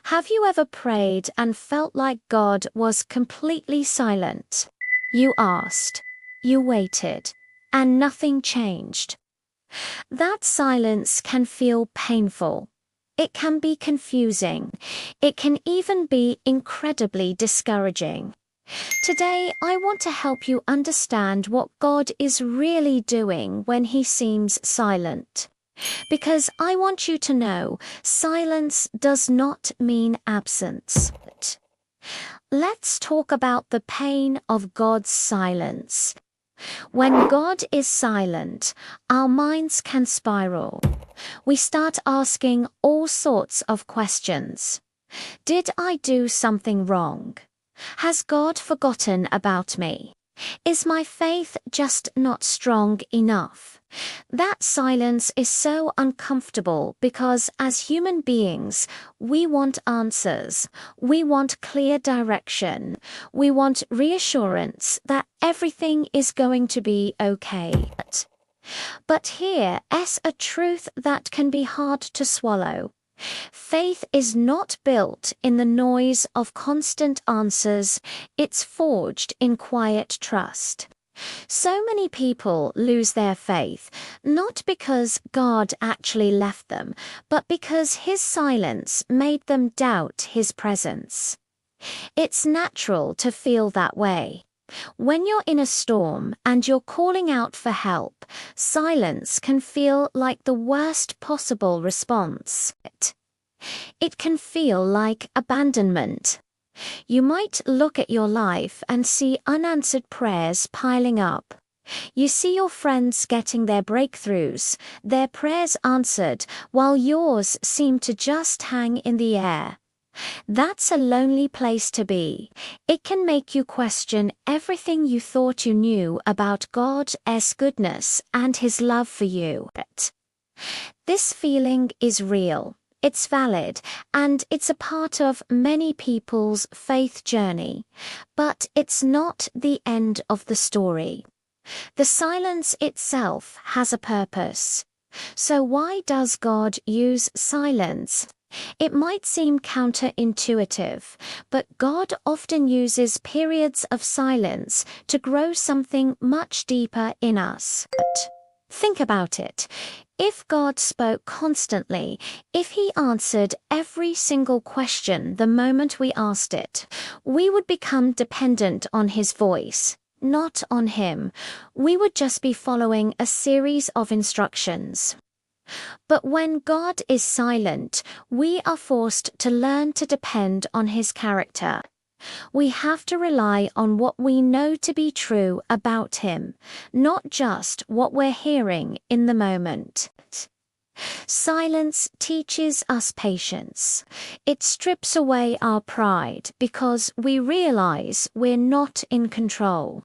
Have you ever prayed and felt like God was completely silent? You asked, you waited, and nothing changed. That silence can feel painful. It can be confusing. It can even be incredibly discouraging. Today, I want to help you understand what God is really doing when He seems silent. Because I want you to know, silence does not mean absence. Let's talk about the pain of God's silence. When God is silent, our minds can spiral. We start asking all sorts of questions. Did I do something wrong? Has God forgotten about me? Is my faith just not strong enough? That silence is so uncomfortable because as human beings, we want answers. We want clear direction. We want reassurance that everything is going to be okay. But here is a truth that can be hard to swallow. Faith is not built in the noise of constant answers, it's forged in quiet trust. So many people lose their faith, not because God actually left them, but because His silence made them doubt His presence. It's natural to feel that way. When you're in a storm and you're calling out for help, silence can feel like the worst possible response. It can feel like abandonment. You might look at your life and see unanswered prayers piling up. You see your friends getting their breakthroughs, their prayers answered, while yours seem to just hang in the air. That's a lonely place to be. It can make you question everything you thought you knew about God's goodness and His love for you. This feeling is real. It's valid, and it's a part of many people's faith journey. But it's not the end of the story. The silence itself has a purpose. So why does God use silence? It might seem counterintuitive, but God often uses periods of silence to grow something much deeper in us. Think about it. If God spoke constantly, if He answered every single question the moment we asked it, we would become dependent on His voice, not on Him. We would just be following a series of instructions. But when God is silent, we are forced to learn to depend on His character. We have to rely on what we know to be true about Him, not just what we're hearing in the moment. Silence teaches us patience. It strips away our pride because we realize we're not in control.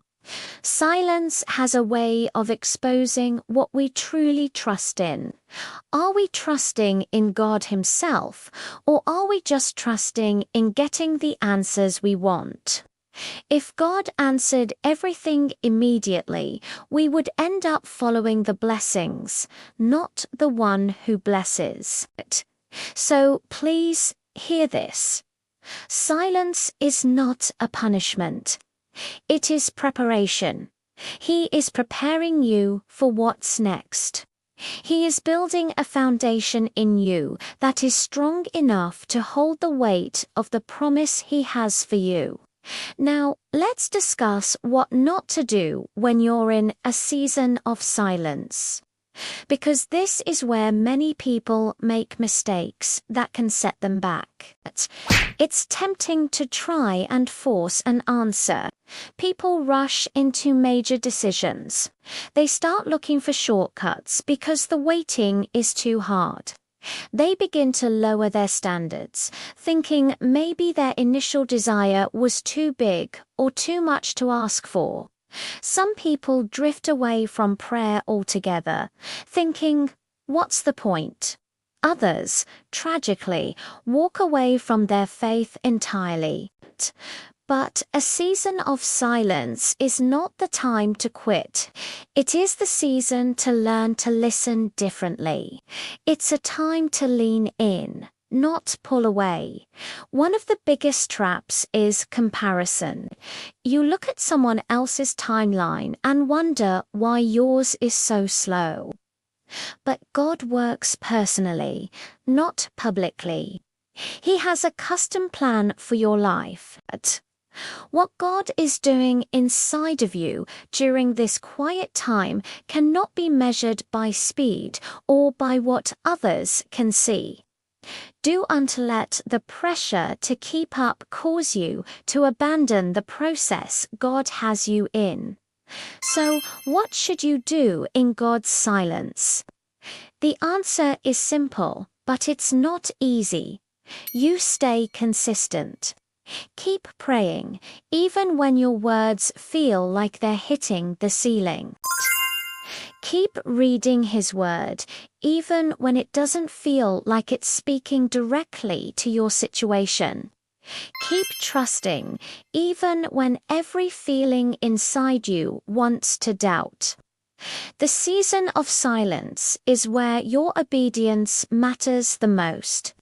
Silence has a way of exposing what we truly trust in. Are we trusting in God Himself, or are we just trusting in getting the answers we want? If God answered everything immediately, we would end up following the blessings, not the one who blesses. So please hear this. Silence is not a punishment. It is preparation. He is preparing you for what's next. He is building a foundation in you that is strong enough to hold the weight of the promise He has for you. Now, let's discuss what not to do when you're in a season of silence. Because this is where many people make mistakes that can set them back. It's tempting to try and force an answer. People rush into major decisions. They start looking for shortcuts because the waiting is too hard. They begin to lower their standards, thinking maybe their initial desire was too big or too much to ask for. Some people drift away from prayer altogether, thinking, what's the point? Others, tragically, walk away from their faith entirely. But a season of silence is not the time to quit. It is the season to learn to listen differently. It's a time to lean in. not pull away. One of the biggest traps is comparison. You look at someone else's timeline and wonder why yours is so slow. But God works personally, not publicly. He has a custom plan for your life. What God is doing inside of you during this quiet time cannot be measured by speed or by what others can see. Do not let the pressure to keep up cause you to abandon the process God has you in. So, what should you do in God's silence? The answer is simple, but it's not easy. You stay consistent. Keep praying, even when your words feel like they're hitting the ceiling. Keep reading His Word, even when it doesn't feel like it's speaking directly to your situation. Keep trusting, even when every feeling inside you wants to doubt. The season of silence is where your obedience matters the most.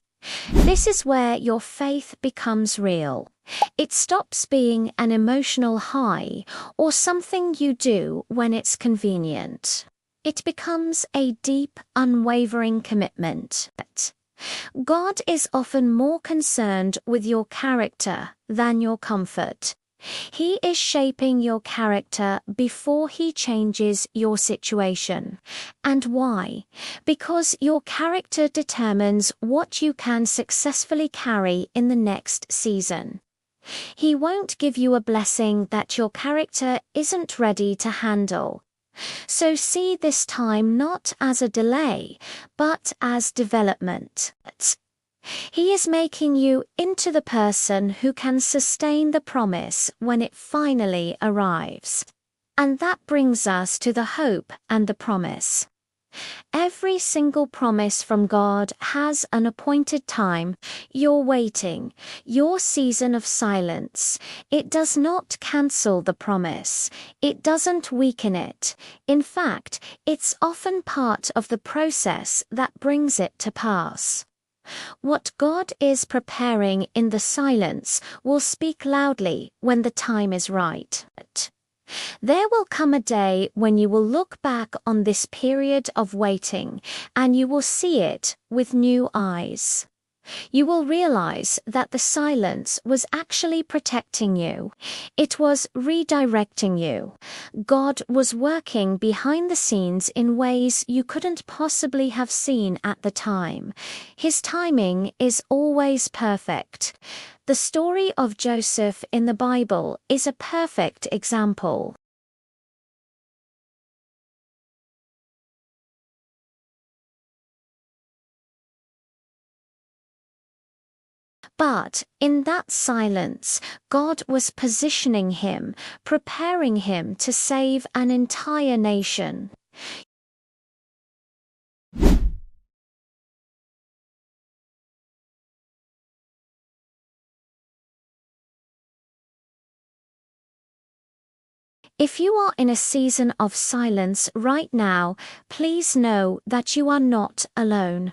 This is where your faith becomes real. It stops being an emotional high or something you do when it's convenient. It becomes a deep, unwavering commitment. God is often more concerned with your character than your comfort. He is shaping your character before He changes your situation. And why? Because your character determines what you can successfully carry in the next season. He won't give you a blessing that your character isn't ready to handle. So see this time not as a delay, but as development. He is making you into the person who can sustain the promise when it finally arrives. And that brings us to the hope and the promise. Every single promise from God has an appointed time. You're waiting, your season of silence. It does not cancel the promise. It doesn't weaken it. In fact, it's often part of the process that brings it to pass. What God is preparing in the silence will speak loudly when the time is right. There will come a day when you will look back on this period of waiting and you will see it with new eyes. You will realize that the silence was actually protecting you. It was redirecting you. God was working behind the scenes in ways you couldn't possibly have seen at the time. His timing is always perfect. The story of Joseph in the Bible is a perfect example. But in that silence, God was positioning him, preparing him to save an entire nation. If you are in a season of silence right now, please know that you are not alone.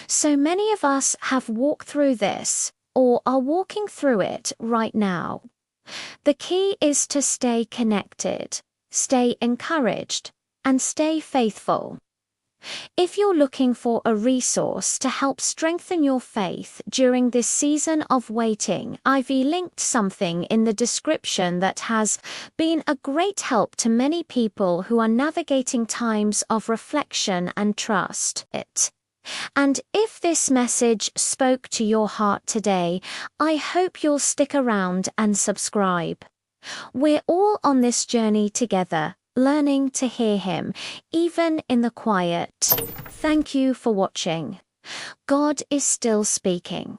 So many of us have walked through this, or are walking through it right now. The key is to stay connected, stay encouraged, and stay faithful. If you're looking for a resource to help strengthen your faith during this season of waiting, I've linked something in the description that has been a great help to many people who are navigating times of reflection and trust. And if this message spoke to your heart today, I hope you'll stick around and subscribe. We're all on this journey together, learning to hear Him, even in the quiet. Thank you for watching. God is still speaking.